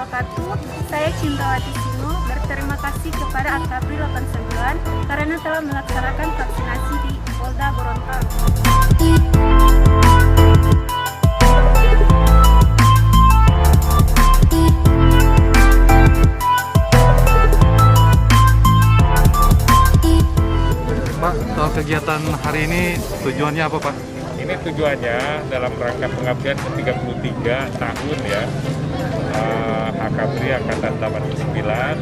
wabarakatuh. Saya Cindrawati Sino berterima kasih kepada Akabri 89 karena telah melaksanakan vaksinasi di Polda Gorontalo. Pak, soal kegiatan hari ini tujuannya apa, Pak? Ini tujuannya dalam rangka pengabdian ke-33 tahun ya, Akabri Angkatan 89.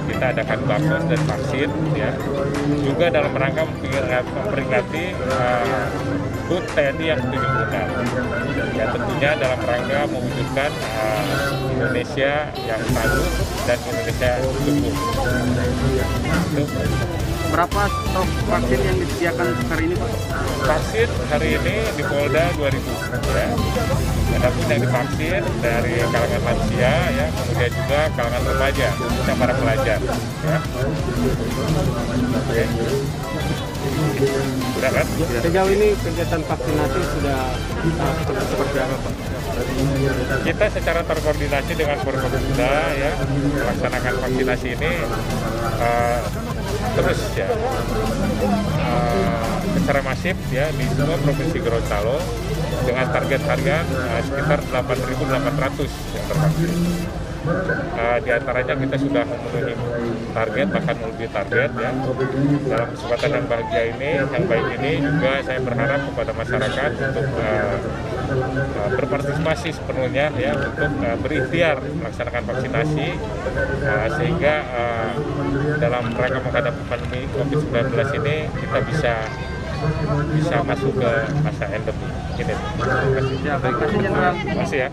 Kita adakan baksos dan vaksin ya. Juga dalam rangka memperingati HUT TNI yang ke-76. Ya, tentunya dalam rangka mewujudkan Indonesia yang tangguh dan Indonesia subur. Berapa stok vaksin yang disediakan hari ini, Pak? Vaksin hari ini di Polda 2000 ya. Ada pun yang divaksin dari kalangan lansia ya, kemudian juga kalangan remaja dan para pelajar ya. Oke. Sudah kan? Sejauh ini kegiatan vaksinasi sudah seperti apa, Pak? Kita secara terkoordinasi dengan Forkopimda ya melaksanakan vaksinasi ini terus ya secara masif ya di semua provinsi Gorontalo dengan target harian sekitar 8.800 yang tervaksin. Di antaranya kita sudah memenuhi target, bahkan melebihi target ya. Dalam kesempatan yang bahagia ini, yang baik ini juga saya berharap kepada masyarakat untuk berpartisipasi sepenuhnya ya untuk berikhtiar melaksanakan vaksinasi sehingga dalam rangka menghadapi pandemi COVID-19 ini kita bisa masuk ke masa endemi. Terima kasih. Ya, baik. Terima kasih, Jenderal. Terima kasih ya.